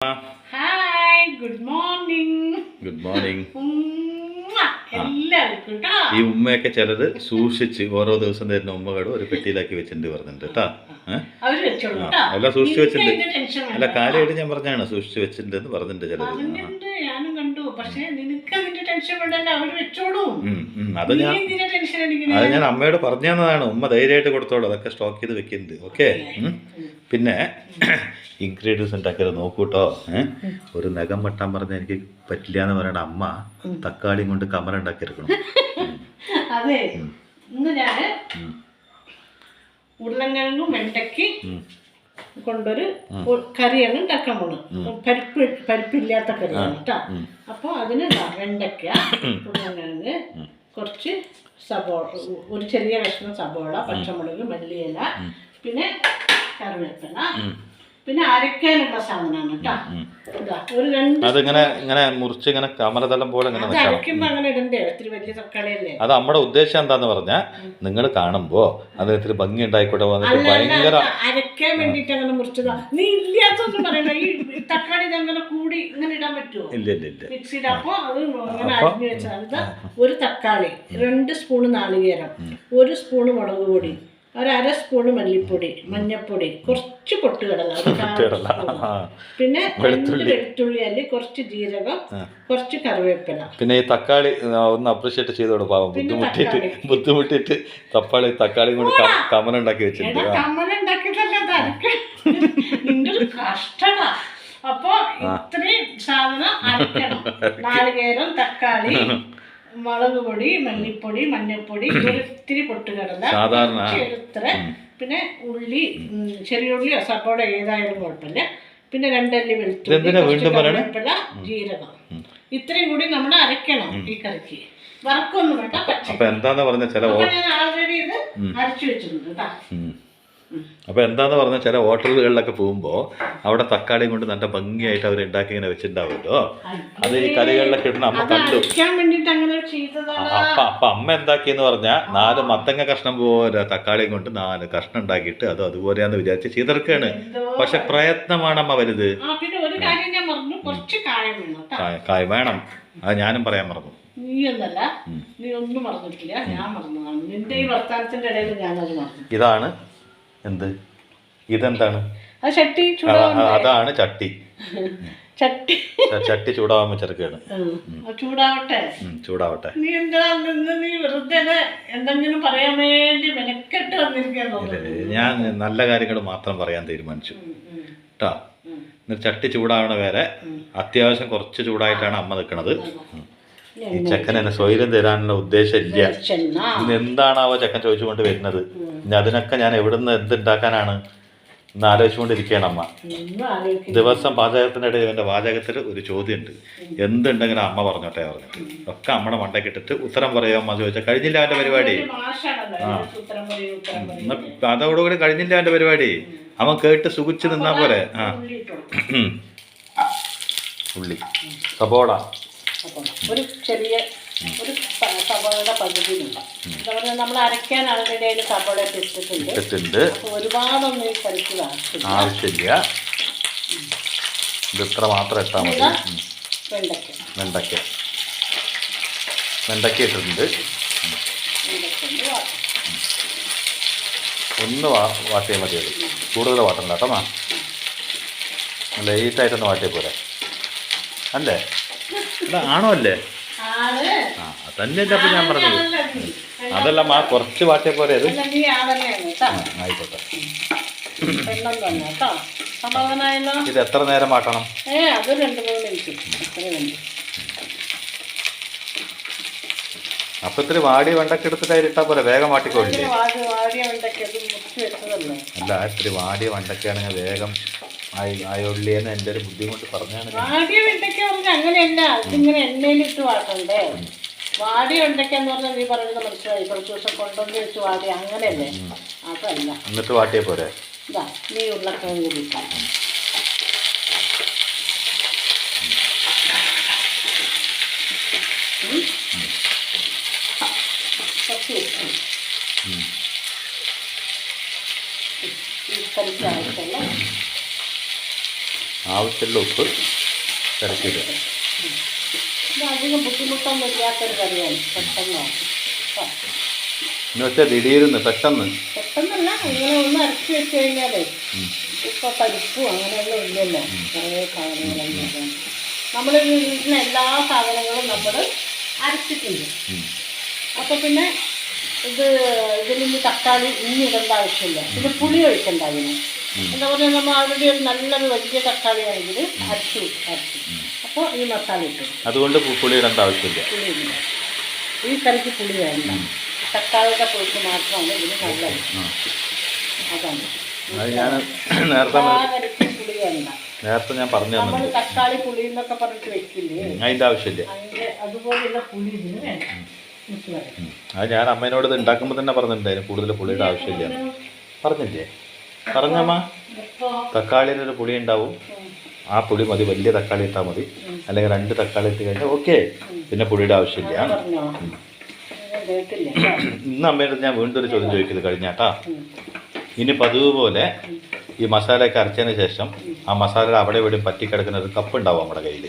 Hi, good morning. Good morning. എല്ലാവർക്കും ഈ ഉമ്മയൊക്കെ ചിലത് സൂക്ഷിച്ച് ഓരോ ദിവസം തരുന്ന ഉമ്മകളും ഒരു പെട്ടിയിലാക്കി വെച്ചിട്ടുണ്ട് പറഞ്ഞിട്ടുണ്ട് കേട്ടാ. അല്ല സൂക്ഷിച്ചു വെച്ചിട്ടുണ്ട്. അല്ല കാര്യമായിട്ട് ഞാൻ പറഞ്ഞാണ് സൂക്ഷിച്ചു വെച്ചിട്ടുണ്ട് എന്ന് പറഞ്ഞിട്ടുണ്ട് ചിലത്. ഞാനും കണ്ടു. പക്ഷെ നിനക്ക് അതിന്റെ ടെൻഷൻ വേണ്ടല്ലോ, അവര് വെച്ചോളും. അത് ഞാൻ അമ്മയോട് പറഞ്ഞു തന്നതാണ്. ഉമ്മ ധൈര്യമായിട്ട് കൊടുത്തോളൂ, അതൊക്കെ സ്റ്റോക്ക് ചെയ്ത് വെക്കുന്നുണ്ട്. ഓക്കെ. പിന്നെ ഇൻഗ്രീഡിയൻസ് ഉണ്ടാക്കിയത് നോക്കൂട്ടോ. ഒരു നഖം വെട്ടാൻ പറഞ്ഞാൽ എനിക്ക് പറ്റില്ല എന്ന് പറയണ അമ്മ തക്കാളിയും കൊണ്ട് കമര ഉണ്ടാക്കിയെടുക്കണം. അതെ, ഇന്ന് ഞാൻ ഉരുളക്കിഴങ്ങും വെണ്ടയ്ക്ക് കൊണ്ടൊരു കറിയാണ് ഉണ്ടാക്കാൻ പോകുന്നത്. പരിപ്പില്ലാത്ത കറിയാണ് കേട്ടോ. അപ്പോൾ അതിന് വെണ്ടയ്ക്ക, ഉരുളക്കിഴങ്ങ്, കുറച്ച് സബോള, ഒരു ചെറിയ കഷ്ണം സബോള, പച്ചമുളക്, മല്ലിയില, പിന്നെ കറിവേപ്പില, പിന്നെ അരക്കാനുള്ള സാധനമാണ് കേട്ടോ. ഒരു ഇങ്ങനെ മുറിച്ച് ഇങ്ങനെ കമലതലം പോലെ അരയ്ക്കുമ്പോ അങ്ങനെ ഇടണ്ടേ, ഒത്തിരി വലിയ തക്കാളിയല്ലേ. അത് നമ്മുടെ ഉദ്ദേശം എന്താന്ന് പറഞ്ഞാൽ നിങ്ങൾ കാണുമ്പോ അതിന് ഇത്തിരി ഭംഗി ഉണ്ടായിക്കോട്ടെ വന്നിട്ട് ഭയങ്കര അരയ്ക്കാൻ വേണ്ടിട്ട് അങ്ങനെ മുറിച്ചതാ. നീ ഇല്ലാത്തൊന്നും പറയണ്ട. ഈ തക്കാളി അങ്ങനെ കൂടി ഇങ്ങനെ ഇടാൻ പറ്റുമോ? ഇല്ല മിക്സിയിൽ. അപ്പൊ അത് അങ്ങനെ അരിഞ്ഞു വെച്ചാൽ ഒരു തക്കാളി, 2 സ്പൂണ് നാളികേരം, 1 സ്പൂണ് മുളക് പൊടി, ഒരു 1/2 സ്പൂണ് മല്ലിപ്പൊടി, മഞ്ഞപ്പൊടി, കുറച്ച് പൊട്ടുകടല, പിന്നെ 2 വെളുത്തുള്ളി അല്ലി, കുറച്ച് ജീരകം, കുറച്ച് കറിവേപ്പില. പിന്നെ ഈ തക്കാളി ഒന്ന് അപ്രീഷിയേറ്റ് ചെയ്തോളൂ പാവം. ബുദ്ധിമുട്ടിട്ട് തക്കാളി കൊണ്ട് കമല ഉണ്ടാക്കി വെച്ചിട്ടുണ്ട്. കമല ഉണ്ടാക്കിയതല്ല, നിന്റെ ഒരു കഷ്ടടാ. അപ്പൊ ഇത്രയും സാധനം അരക്കണം. നാളികേരം, തക്കാളി, മുളക് പൊടി, മല്ലിപ്പൊടി, മഞ്ഞൾപ്പൊടി, ഒരിത്തിരി പൊട്ടുകടല, ചെറുത്ര, പിന്നെ ഉള്ളി, ചെറിയ ഉള്ളിയോ സപ്പോള ഏതായാലും കുഴപ്പമില്ല, പിന്നെ 2 അല്ലി വെളുത്തുള്ളി, ജീരകം. ഇത്രയും കൂടി നമ്മൾ അരയ്ക്കണം ഈ കറിക്ക്. വറക്കൊന്നും വേണ്ട, ഞാൻ ആൾറെഡി ഇത് അരച്ചു വെച്ചിട്ടുണ്ട് കേട്ടോ. അപ്പോൾ എന്താന്ന് പറഞ്ഞാൽ ചില ഹോട്ടലുകളിലൊക്കെ പോകുമ്പോൾ അവിടെ തക്കാളിയും കൊണ്ട് നല്ല ഭംഗിയായിട്ട് അവർ ഉണ്ടാക്കി ഇങ്ങനെ വെച്ചിട്ടുണ്ടാവുമല്ലോ. അത് ഈ കറികളിലൊക്കെ ഇടുന്ന അമ്മ കണ്ടു. അപ്പൊ അമ്മ എന്താക്കിയെന്ന് പറഞ്ഞാൽ 4 മത്തങ്ങ കഷ്ണം പോലെ തക്കാളിയും കൊണ്ട് 4 കഷ്ണം ഉണ്ടാക്കിയിട്ട് അത് അതുപോലെയാന്ന് വിചാരിച്ച് ചെയ്തെടുക്കുകയാണ്. പക്ഷെ പ്രയത്നമാണ് അമ്മ വലുത്. കായ വേണം. അത് ഞാനും പറയാൻ മറന്നു. നീ ഒന്നും മറന്നിട്ടില്ല, ഞാൻ മറന്നതാണ്. നിന്റെ ഈ വർത്താനത്തിന്റെ ഇടയിൽ ഞാനത് മറന്നു. ഇതാണ് എന്ത്? ഇതെന്താണ്? അതാണ് ചട്ടി. ചട്ടി ചൂടാവാൻ ചെറുക്കാണ്. ചൂടാവട്ടെ. നീ വെറുതെ എന്തെങ്കിലും പറയാൻ വേണ്ടി മെനക്കെട്ട് വന്നിരിക്കുന്നു. ഞാൻ നല്ല കാര്യങ്ങൾ മാത്രം പറയാൻ തീരുമാനിച്ചു കേട്ടോ. ചട്ടി ചൂടാവണ വരെ അത്യാവശ്യം കുറച്ച് ചൂടായിട്ടാണ് അമ്മ നിൽക്കണത്. ഈ ചെക്കൻ എന്നെ സ്വൈര്യം തരാനുള്ള ഉദ്ദേശം ഇല്ല. ഇന്ന് എന്താണാവോ ചെക്കൻ ചോദിച്ചുകൊണ്ട് വരുന്നത്. ഇനി അതിനൊക്കെ ഞാൻ എവിടുന്ന് എന്തുണ്ടാക്കാനാണ് ഇന്ന് ആലോചിച്ചുകൊണ്ടിരിക്കുകയാണ് അമ്മ. ദിവസം പാചകത്തിനിടയിൽ എൻ്റെ വാചകത്തിൽ ഒരു ചോദ്യമുണ്ട്. എന്തുണ്ടെങ്കിലും അമ്മ പറഞ്ഞോട്ടെ പറഞ്ഞിട്ട് ഒക്കെ അമ്മയുടെ മണ്ടയ്ക്ക് ഇട്ടിട്ട് ഉത്തരം പറയാമോ അമ്മ ചോദിച്ചാൽ കഴിഞ്ഞില്ല അവൻ്റെ പരിപാടി. അതോടുകൂടി കഴിഞ്ഞില്ല അവൻ്റെ പരിപാടി. അവൻ കേട്ട് സുഖിച്ച് നിന്നാ പോലെ. ഉള്ളി, സബോള, ഒരു ചെറിയ ഒരു സബോളയുടെ പകുതിയില്ല. നമ്മൾ അരയ്ക്കാൻ ആൾറെഡി അതിൽ സബോള ഇട്ടിട്ടുണ്ട്. ഒരുപാടൊന്നും ഈ കറിക്ക് ആവശ്യമില്ല. ഇത് ഇത്ര മാത്രം ഇട്ടാൽ മതി. വെണ്ടയ്ക്ക ഇട്ടിട്ടുണ്ട്. ഒന്ന് വാട്ടിയാൽ മതി. അത് കൂടുതൽ വാട്ടണ്ട കേട്ടോ. ലൈറ്റായിട്ടൊന്ന് വാട്ടിയാൽ പോരെ അല്ലേ? ആണോ അല്ലേ? തന്നെയല്ല അപ്പൊ ഞാൻ പറഞ്ഞത്. അതല്ല കുറച്ച് വാട്ടിയ പോലെ. അത് ആയിക്കോട്ടെ. ഇത് എത്ര നേരം വാട്ടണം? അപ്പൊ ഇത്തിരി വാടിയ വെണ്ടയ്ക്ക എടുത്തിട്ട് അതിലിട്ടാ പോലെ വേഗം വാട്ടിക്കൊള്ളില്ലേ? അല്ല, ഇത്തിരി വാടിയ വെണ്ടയ്ക്കാണെങ്കിൽ വേഗം ആയുള്ളിയെന്ന് എൻ്റെ ഒരു ബുദ്ധിമുട്ട് പറഞ്ഞാണ്. വാടിയ വെണ്ടയ്ക്ക പറഞ്ഞാൽ അങ്ങനെയല്ല, ഇതിങ്ങനെ എണ്ണയിലിട്ട് വാട്ടണ്ടേ. വാടിയ വെണ്ടയ്ക്കാന്ന് പറഞ്ഞാൽ നീ പറയുന്നത് മനസ്സിലായി. കുറച്ച് ദിവസം കൊണ്ടുവന്ന് വെച്ച് വാടി അങ്ങനെയല്ലേ? അതല്ല. എന്നിട്ട് വാട്ടിയ പോരെ? ഇതാ നീ ഉരുളക്കിഴങ്ങ് കൂടിക്കാം. ആവശ്യമുള്ള ഉപ്പ് കലക്കിയിടുക. ഇത് അധികം ബുദ്ധിമുട്ടൊന്നും ഇല്ലാത്തൊരു കറിയാണ്, പെട്ടെന്നാണ്. എന്ന് വെച്ചാൽ ദിടീരുന്ന് പെട്ടെന്നല്ല, ഇങ്ങനെ ഒന്ന് അരച്ച് വെച്ച് കഴിഞ്ഞാലേ ഇപ്പൊ പരിപ്പും അങ്ങനെയൊന്നും ഇല്ലല്ലോ, കുറേ സാധനങ്ങളൊന്നും. നമ്മുടെ വീട്ടിലെ എല്ലാ സാധനങ്ങളും നമ്മൾ അരച്ചിട്ടുണ്ട്. അപ്പോൾ പിന്നെ ഇതിൽ തക്കാളി ഇനി ഇടേണ്ട ആവശ്യമില്ല. പിന്നെ പുളി ഒഴിക്കണ്ട. അതിന് എന്താ പറയുക, നമ്മൾ ആൾറെഡി ഒരു നല്ലൊരു വലിയ തക്കാളി ആണെങ്കിൽ അരച്ചു. അപ്പോൾ ഈ മസാല ഇട്ടു, അതുകൊണ്ട് പുളി ഇടേണ്ട ആവശ്യമില്ല. പുളിയില്ല, ഈ കറിക്ക് പുളി വേണ്ട. തക്കാളിയുടെ പുളിക്ക് മാത്രമാണ് ഇതിന് നല്ലത്. അതാണ് കറിക്ക് പുളി വേണ്ട. നേരത്തെ ഞാൻ പറഞ്ഞു നമ്മൾ തക്കാളി പുളി എന്നൊക്കെ പറഞ്ഞിട്ട് വെക്കില്ലേ, അതിൻ്റെ ആവശ്യമില്ല. അതുപോലെയുള്ള പുളി ഇതിന് വേണ്ട. അത് ഞാൻ അമ്മേനോട് ഇത് ഉണ്ടാക്കുമ്പോൾ തന്നെ പറഞ്ഞിട്ടുണ്ടായിരുന്നു, കൂടുതൽ പുളിയുടെ ആവശ്യമില്ല. പറഞ്ഞില്ലേ? പറഞ്ഞമ്മ, തക്കാളിയുടെ ഒരു പുളി ഉണ്ടാവും, ആ പുളി മതി. വലിയ തക്കാളി ഇട്ടാൽ മതി, അല്ലെങ്കിൽ 2 തക്കാളി ഇട്ട് കഴിഞ്ഞാൽ ഓക്കെ, പിന്നെ പുളിയുടെ ആവശ്യമില്ല. ഇന്ന് അമ്മേനോട് ഞാൻ വീണ്ടും ഒരു ചോദ്യം ചോദിക്കുന്നത് കഴിഞ്ഞാട്ടാ. ഇനി പതിവ് പോലെ ഈ മസാലയൊക്കെ അരച്ചതിന് ശേഷം ആ മസാല അവിടെ എവിടെയും പറ്റിക്കിടക്കുന്ന ഒരു കപ്പ് ഉണ്ടാവും നമ്മുടെ കയ്യിൽ,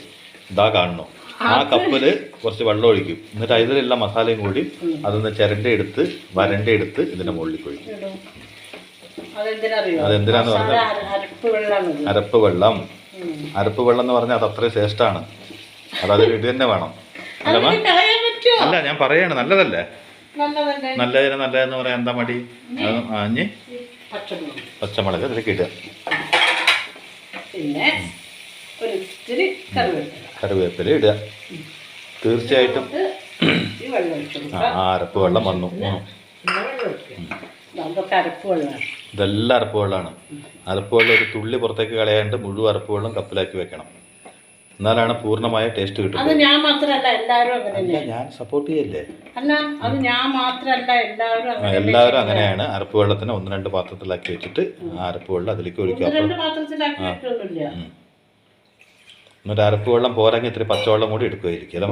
ഇതാ കാണുന്നു. ആ കപ്പിൽ കുറച്ച് വെള്ളം ഒഴിക്കും. എന്നിട്ട് അതിലുള്ള മസാലയും കൂടി അതൊന്ന് വരണ്ടെടുത്ത് ഇതിന്റെ മുകളിൽ ഒഴിക്കും. അതെന്തിനാന്ന് പറഞ്ഞാൽ അരപ്പ് വെള്ളം എന്ന് പറഞ്ഞാൽ അത് അത്രയും ശ്രേഷ്ഠമാണ്. അത് ഇത് തന്നെ വേണം. അല്ല, ഞാൻ പറയാണ്, നല്ലതല്ലേ? നല്ലതെന്ന് പറയാൻ എന്താ മടി? ആഞ്ഞ് പച്ചമുളക് അതിലേക്ക് ഇടുക, പിന്നെ കറിവേപ്പില ഇടുക. തീർച്ചയായിട്ടും അരപ്പ് വെള്ളം വന്നു. ഇതെല്ലാം അരപ്പ് വെള്ളമാണ്. അരപ്പ് വെള്ളം ഒരു തുള്ളി പുറത്തേക്ക് കളയാണ്ട് മുഴുവൻ അരപ്പ് വെള്ളം കപ്പിലാക്കി വെക്കണം. എന്നാലാണ് പൂർണ്ണമായ ടേസ്റ്റ് കിട്ടുന്നത്. ഞാൻ മാത്രമല്ല, എല്ലാവരും അങ്ങനെ. ഞാൻ സപ്പോർട്ട് ചെയ്യല്ലേ? അല്ല, അത് ഞാൻ മാത്രമല്ല, എല്ലാവരും അങ്ങനെയാണ്. അരപ്പ് വെള്ളത്തിന് 1-2 പാത്രത്തിലാക്കി വെച്ചിട്ട് ആ അരപ്പ് വെള്ളം അതിലേക്ക് ഒഴിക്കുക. എന്നിട്ട് അരപ്പ് വെള്ളം പോരാങ്കിൽ ഇത്തിരി പച്ചവെള്ളം കൂടി എടുക്കുമായിരിക്കും അല്ലേ?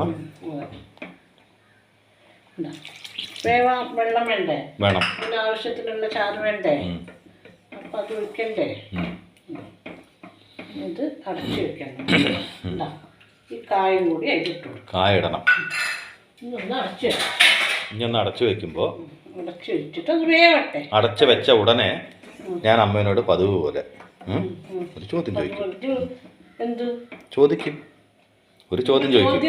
വെള്ളം വേണ്ടേ? വേണം. ആവശ്യത്തിനുള്ള ചാറ് വേണ്ടേ? അപ്പം അത് ഒഴിക്കണ്ടേ? ഇത് അടച്ചു വെക്കണം. ഈ കായും കൂടി അതിലിട്ടു. കായ ഇടണം. ഇനി ഒന്ന് അടച്ചു വെക്കുമ്പോൾ അടച്ചു വെച്ചിട്ട് അത് വേവട്ടെ. അടച്ചു വെച്ച ഉടനെ ഞാൻ അമ്മേനോട് പതിവ് പോലെ ഒരു ചോദ്യം ചോദിക്കും. ഒരു ചോദ്യം ചോദിക്കും.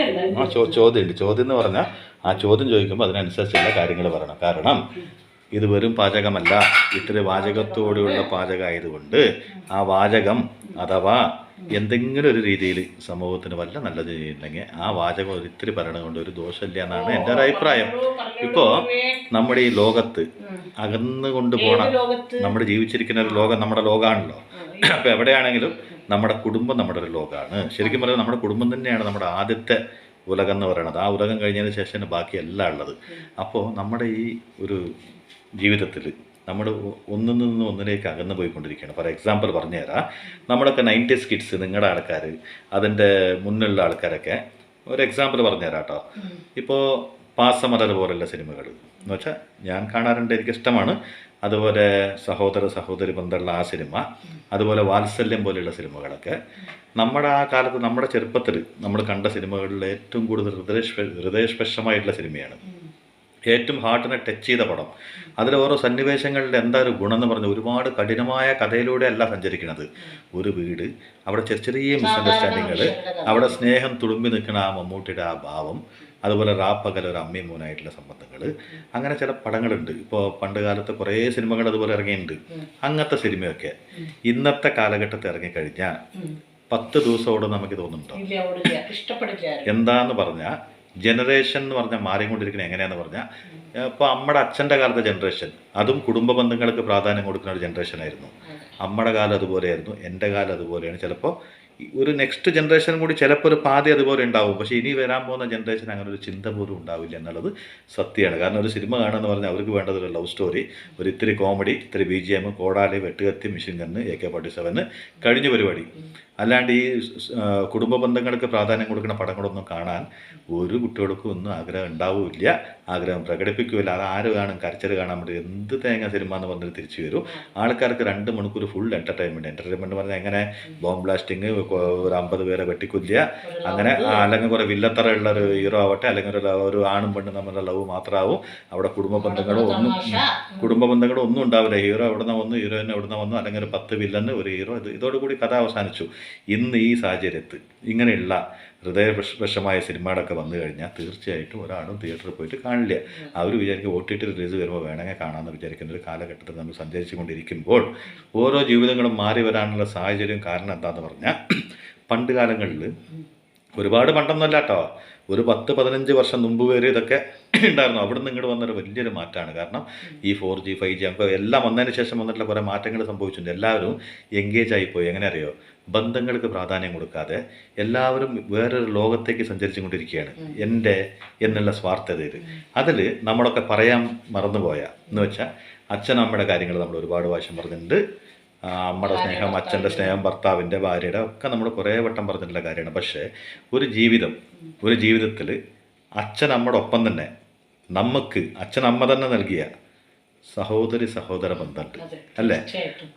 ചോദ്യമുണ്ട്. ചോദ്യം എന്ന് പറഞ്ഞാൽ ആ ചോദ്യം ചോദിക്കുമ്പോൾ അതിനനുസരിച്ചുള്ള കാര്യങ്ങൾ പറയണം. കാരണം ഇത് വെറും പാചകമല്ല, ഇത്തിരി വാചകത്തോടെയുള്ള പാചകമായതുകൊണ്ട് ആ വാചകം അഥവാ എന്തെങ്കിലും ഒരു രീതിയിൽ സമൂഹത്തിന് വല്ല നല്ലത് ചെയ്യുന്നുണ്ടെങ്കിൽ ആ വാചകം ഒരിത്തിരി പറയണതുകൊണ്ട് ഒരു ദോഷമില്ല എന്നാണ് എൻ്റെ ഒരു അഭിപ്രായം. ഇപ്പോൾ നമ്മുടെ ഈ ലോകത്ത് അകന്നുകൊണ്ട് പോകണം. നമ്മൾ ജീവിച്ചിരിക്കുന്ന ഒരു ലോകം നമ്മുടെ ലോകമാണല്ലോ. അപ്പോൾ എവിടെയാണെങ്കിലും നമ്മുടെ കുടുംബം നമ്മുടെ ഒരു ലോകമാണ്. ശരിക്കും പറഞ്ഞാൽ നമ്മുടെ കുടുംബം തന്നെയാണ് നമ്മുടെ ആദ്യത്തെ ഉലകം എന്ന് പറയുന്നത്. ആ ഉലകം കഴിഞ്ഞതിന് ശേഷമാണ് ബാക്കി എല്ലാം ഉള്ളത്. അപ്പോൾ നമ്മുടെ ഈ ഒരു ജീവിതത്തിൽ നമ്മൾ ഒന്നിൽ നിന്ന് ഒന്നിലേക്ക് അകന്നു പോയിക്കൊണ്ടിരിക്കുകയാണ്. ഫോർ എക്സാമ്പിൾ പറഞ്ഞുതരാം. നമ്മളൊക്കെ 90s കിഡ്സ്, നിങ്ങളുടെ ആൾക്കാർ, അതിൻ്റെ മുന്നിലുള്ള ആൾക്കാരൊക്കെ ഒരു എക്സാമ്പിൾ പറഞ്ഞുതരാം കേട്ടോ. ഇപ്പോൾ പാസമലർ പോലുള്ള സിനിമകൾ എന്ന് വെച്ചാൽ ഞാൻ കാണാറുണ്ട്, എനിക്കിഷ്ടമാണ്. അതുപോലെ സഹോദരി ബന്ധമുള്ള ആ സിനിമ, അതുപോലെ വാത്സല്യം പോലെയുള്ള സിനിമകളൊക്കെ നമ്മുടെ ആ കാലത്ത് നമ്മുടെ ചെറുപ്പത്തിൽ നമ്മൾ കണ്ട സിനിമകളിൽ ഏറ്റവും കൂടുതൽ ഹൃദയസ്പർശമായിട്ടുള്ള സിനിമയാണ്. ഏറ്റവും ഹാർട്ടിനെ ടച്ച് ചെയ്ത പടം. അതിൽ ഓരോ സന്നിവേശങ്ങളുടെ എന്താ ഒരു ഗുണം എന്ന് പറഞ്ഞാൽ ഒരുപാട് കഠിനമായ കഥയിലൂടെ അല്ല സഞ്ചരിക്കുന്നത്. ഒരു വീട്, അവിടെ ചെറിയ മിസ്അണ്ടർസ്റ്റാൻഡിങ്ങൾ, അവിടെ സ്നേഹം തുളുമ്പി നിൽക്കുന്ന ആ മമ്മൂട്ടിയുടെ ആ ഭാവം, അതുപോലെ റാപ്പകൽ ഒരു അമ്മയും മോനായിട്ടുള്ള സംബന്ധങ്ങൾ, അങ്ങനെ ചില പടങ്ങളുണ്ട്. ഇപ്പോൾ പണ്ട് കാലത്ത് കുറേ സിനിമകൾ അതുപോലെ ഇറങ്ങിയിട്ടുണ്ട്. അങ്ങനത്തെ സിനിമയൊക്കെ ഇന്നത്തെ കാലഘട്ടത്തിൽ ഇറങ്ങിക്കഴിഞ്ഞാൽ 10 ദിവസം ഓടും നമുക്ക് തോന്നുന്നുണ്ടോ? എന്താന്ന് പറഞ്ഞാൽ ജനറേഷൻ എന്ന് പറഞ്ഞാൽ മാറിക്കൊണ്ടിരിക്കുന്നത് എങ്ങനെയാണെന്ന് പറഞ്ഞാൽ, ഇപ്പോൾ നമ്മുടെ അച്ഛൻ്റെ കാലത്തെ ജനറേഷൻ, അതും കുടുംബ ബന്ധങ്ങൾക്ക് പ്രാധാന്യം കൊടുക്കുന്ന ഒരു ജനറേഷനായിരുന്നു. അമ്മയുടെ കാലം അതുപോലെയായിരുന്നു, എൻ്റെ കാലം അതുപോലെയാണ്. ചിലപ്പോൾ ഒരു നെക്സ്റ്റ് ജനറേഷൻ കൂടി ചിലപ്പോൾ ഒരു പാതി അതുപോലെ ഉണ്ടാവും. പക്ഷേ ഇനി വരാൻ പോകുന്ന ജനറേഷൻ അങ്ങനെ ഒരു ചിന്ത പോലും ഉണ്ടാവില്ല എന്നുള്ളത് സത്യമാണ്. കാരണം ഒരു സിനിമ കാണുകയെന്ന് പറഞ്ഞാൽ അവർക്ക് വേണ്ടത് ഒരു ലവ് സ്റ്റോറി, ഒരു ഇത്തിരി കോമഡി, ഇത്തിരി BGM, കോടാലി, വെട്ടുകത്തി, മിഷൻ ഗണ്ണ്, AK-47, കഴിഞ്ഞ പരിപാടി. അല്ലാണ്ട് ഈ കുടുംബ ബന്ധങ്ങൾക്ക് പ്രാധാന്യം കൊടുക്കുന്ന പടങ്ങളൊന്നും കാണാൻ ഒരു കുട്ടികൾക്കും ഒന്നും ആഗ്രഹം ഉണ്ടാവില്ല, ആഗ്രഹം പ്രകടിപ്പിക്കില്ല. അത് ആര് കാണും? കരച്ചിൽ കാണാൻ വേണ്ടി എന്ത് തേങ്ങ സിനിമ എന്ന് പറഞ്ഞിട്ട് തിരിച്ചു വരും. ആൾക്കാർക്ക് 2 മണിക്കൂർ ഫുൾ എൻ്റർടൈൻമെൻറ്റ് പറഞ്ഞാൽ എങ്ങനെ ബോംബ് ബ്ലാസ്റ്റിങ്, ഒരു 50 പേരെ വെട്ടിക്കൊല്ലുക, അങ്ങനെ അല്ലെങ്കിൽ കുറേ വില്ലത്തറയുള്ള ഒരു ഹീറോ ആവട്ടെ, അല്ലെങ്കിൽ ഒരു ആണും പെണ്ണും തമ്മിലുള്ള ലവ് മാത്രമാവും. അവിടെ കുടുംബ ബന്ധങ്ങളോ ഒന്നും ഉണ്ടാവില്ല. ഹീറോ എവിടുന്ന വന്നു, ഹീറോയിൻ എവിടുന്ന വന്നു, അല്ലെങ്കിൽ ഒരു 10 വില്ലന് ഒരു ഹീറോ. ഇതോടുകൂടി കഥ അവസാനിച്ചു. ഇന്ന് ഈ സാഹചര്യത്തിൽ ഇങ്ങനെയുള്ള ഹൃദയവിഷമായ സിനിമകളൊക്കെ വന്നു കഴിഞ്ഞാൽ തീർച്ചയായിട്ടും ഒരാളും തിയേറ്ററിൽ പോയിട്ട് കാണില്ല. അവർ വിചാരിക്കും OTT റിലീസ് വരുമ്പോൾ വേണമെങ്കിൽ കാണാമെന്ന് വിചാരിക്കുന്ന ഒരു കാലഘട്ടത്തിൽ നമ്മൾ സഞ്ചരിച്ചു കൊണ്ടിരിക്കുമ്പോൾ ഓരോ ജീവിതങ്ങളും മാറി വരാനുള്ള സാഹചര്യം കാരണം എന്താണെന്ന് പറഞ്ഞാൽ, പണ്ട് കാലങ്ങളിൽ, ഒരുപാട് പണ്ടൊന്നുമല്ല കേട്ടോ, ഒരു 10-15 വർഷം മുമ്പ് വരെ ഇതൊക്കെ ഉണ്ടായിരുന്നു. അവിടെ നിന്ന് ഇങ്ങോട്ട് വന്നൊരു വലിയൊരു മാറ്റമാണ്. കാരണം ഈ 4G 5G ഒക്കെ എല്ലാം വന്നതിന് ശേഷം വന്നിട്ടുള്ള കുറേ മാറ്റങ്ങൾ സംഭവിച്ചിട്ടുണ്ട്. എല്ലാവരും എൻഗേജ് ആയിപ്പോയി. എങ്ങനെ അറിയോ? ബന്ധങ്ങൾക്ക് പ്രാധാന്യം കൊടുക്കാതെ എല്ലാവരും വേറൊരു ലോകത്തേക്ക് സഞ്ചരിച്ചു കൊണ്ടിരിക്കുകയാണ്. എൻ്റെ എന്നുള്ള സ്വാർത്ഥതയിൽ. അതിൽ നമ്മളൊക്കെ പറയാൻ മറന്നുപോയ എന്ന് വെച്ചാൽ, അച്ഛനമ്മയുടെ കാര്യങ്ങൾ നമ്മൾ ഒരുപാട് പ്രാവശ്യം പറഞ്ഞിട്ടുണ്ട്. അമ്മയുടെ സ്നേഹം, അച്ഛൻ്റെ സ്നേഹം, ഭർത്താവിൻ്റെ, ഭാര്യയുടെ ഒക്കെ നമ്മൾ കുറേ വട്ടം പറഞ്ഞിട്ടുള്ള കാര്യമാണ്. പക്ഷേ ഒരു ജീവിതത്തിൽ അച്ഛനമ്മയുടെ ഒപ്പം തന്നെ നമുക്ക് അച്ഛനമ്മ തന്നെ നൽകിയ സഹോദര ബന്ധമുണ്ട് അല്ലേ?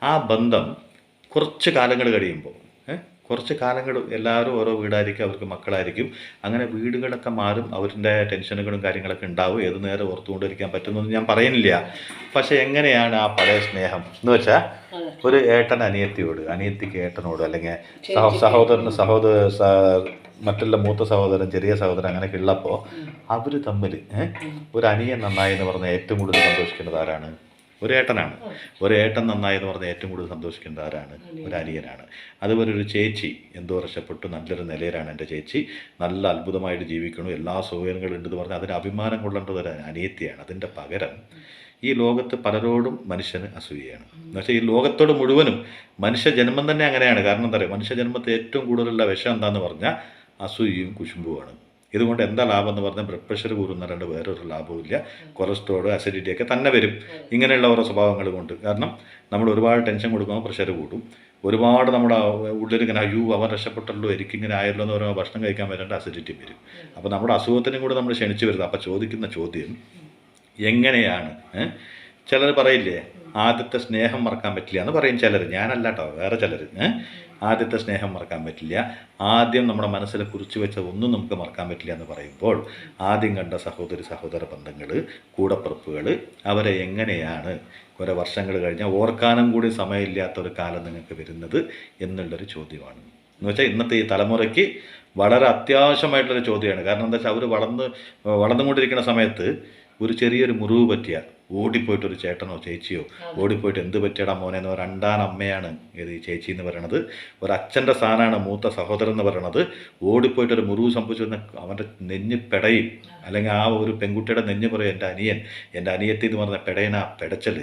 ആ ബന്ധം കുറച്ച് കാലങ്ങൾ കഴിയുമ്പോൾ, കുറച്ച് കാലങ്ങൾ എല്ലാവരും ഓരോ വീടായിരിക്കും, അവർക്ക് മക്കളായിരിക്കും, അങ്ങനെ വീടുകളൊക്കെ മാറും, അവരുടെ ടെൻഷനുകളും കാര്യങ്ങളൊക്കെ ഉണ്ടാവും. ഏത് നേരം ഓർത്തുകൊണ്ടിരിക്കാൻ പറ്റുമെന്നൊന്നും ഞാൻ പറയുന്നില്ല. പക്ഷേ എങ്ങനെയാണ് ആ പഴയ സ്നേഹം എന്ന് വെച്ചാൽ, ഒരു ഏട്ടൻ അനിയത്തിയോട്, അനിയത്തിക്ക് ഏട്ടനോട്, അല്ലെങ്കിൽ മറ്റുള്ള മൂത്ത സഹോദരൻ, ചെറിയ സഹോദരൻ അങ്ങനെയൊക്കെ ഉള്ളപ്പോൾ അവർ തമ്മിൽ ഒരു അനിയൻ നന്നായി എന്ന് പറഞ്ഞാൽ ഏറ്റവും കൂടുതൽ സന്തോഷിക്കുന്നത് ആരാണ്? ഒരു ഏട്ടനാണ്. ഒരു ഏട്ടൻ നന്നായി എന്ന് പറഞ്ഞാൽ ഏറ്റവും കൂടുതൽ സന്തോഷിക്കുന്നത് ആരാണ്? ഒരു അനിയനാണ്. അതുപോലെ ഒരു ചേച്ചി എന്തോ രക്ഷപ്പെട്ടു, നല്ലൊരു നിലയിലാണ് എൻ്റെ ചേച്ചി, നല്ല അത്ഭുതമായിട്ട് ജീവിക്കണം, എല്ലാ സൗകര്യങ്ങളും ഉണ്ടെന്ന് പറഞ്ഞാൽ അതിന് അഭിമാനം കൊള്ളേണ്ടത് ഒരു അനിയത്തിയാണ്. അതിൻ്റെ പകരം ഈ ലോകത്ത് പലരോടും മനുഷ്യന് അസൂയയാണ്. എന്നുവെച്ചാൽ ഈ ലോകത്തോട് മുഴുവനും മനുഷ്യ ജന്മം തന്നെ അങ്ങനെയാണ്. കാരണം എന്താ പറയുക, മനുഷ്യ ജന്മത്തെ ഏറ്റവും കൂടുതലുള്ള വിഷം എന്താണെന്ന് പറഞ്ഞാൽ അസൂയയും കുശുമ്പുമാണ്. ഇതുകൊണ്ട് എന്താ ലാഭം എന്ന് പറഞ്ഞാൽ, ബ്ലഡ് പ്രഷർ കൂടുന്നല്ലാണ്ട് വേറൊരു ലാഭമില്ല. കൊളസ്ട്രോൾ, അസിഡിറ്റി ഒക്കെ തന്നെ വരും ഇങ്ങനെയുള്ള ഓരോ സ്വഭാവങ്ങൾ കൊണ്ട്. കാരണം നമ്മൾ ഒരുപാട് ടെൻഷൻ കൊടുക്കുമ്പോൾ പ്രഷർ കൂടും. ഒരുപാട് നമ്മുടെ ഉള്ളിലിങ്ങനെ അയ്യോ അവൻ രക്ഷപ്പെട്ടല്ലോ, എനിക്കിങ്ങനെ ആയല്ലോ എന്ന് പറയുമ്പോൾ ഭക്ഷണം കഴിക്കാൻ വരേണ്ട അസിഡിറ്റി വരും. അപ്പോൾ നമ്മുടെ അസുഖത്തിനും കൂടെ നമ്മൾ ക്ഷണിച്ചു വരുന്നത്. അപ്പോൾ ചോദിക്കുന്ന ചോദ്യം എങ്ങനെയാണ്? ചിലർ പറയില്ലേ, ആദ്യത്തെ സ്നേഹം മറക്കാൻ പറ്റില്ല എന്ന് പറയും ചിലർ. ഞാനല്ല കേട്ടോ, വേറെ ചിലർ. ആദ്യത്തെ സ്നേഹം മറക്കാൻ പറ്റില്ല, ആദ്യം നമ്മുടെ മനസ്സിൽ കുറിച്ച് വെച്ച ഒന്നും നമുക്ക് മറക്കാൻ പറ്റില്ല എന്ന് പറയുമ്പോൾ, ആദ്യം കണ്ട സഹോദര ബന്ധങ്ങൾ, കൂടപ്പിറപ്പുകൾ, അവരെ എങ്ങനെയാണ് കുറേ വർഷങ്ങൾ കഴിഞ്ഞാൽ ഓർക്കാനും കൂടി സമയമില്ലാത്തൊരു കാലം നിങ്ങൾക്ക് വരുന്നത് എന്നുള്ളൊരു ചോദ്യമാണ്. എന്ന് വെച്ചാൽ ഇന്നത്തെ ഈ തലമുറയ്ക്ക് വളരെ അത്യാവശ്യമായിട്ടുള്ളൊരു ചോദ്യമാണ്. കാരണം എന്താ വെച്ചാൽ അവർ വളർന്നുകൊണ്ടിരിക്കുന്ന സമയത്ത് ഒരു ചെറിയൊരു മുറിവ് പറ്റിയ ഓടിപ്പോയിട്ടൊരു ചേട്ടനോ ചേച്ചിയോ ഓടിപ്പോയിട്ട് എന്ത് പറ്റിയടാ മോനെ എന്ന് രണ്ടാൻ അമ്മയാണ് ഇത് ഈ ചേച്ചി എന്ന് പറയണത്. ഒരച്ഛൻ്റെ സ്ഥാനമാണ് മൂത്ത സഹോദരൻ എന്ന് പറയണത്. ഓടിപ്പോയിട്ടൊരു മുറിവ് സംഭവിച്ചു അവൻ്റെ നെഞ്ഞ് പെടയും, അല്ലെങ്കിൽ ആ ഒരു പെൺകുട്ടിയുടെ നെഞ്ഞ് പറയും എൻ്റെ അനിയത്തി എന്ന് പറഞ്ഞ പെടയന പെടച്ചൽ.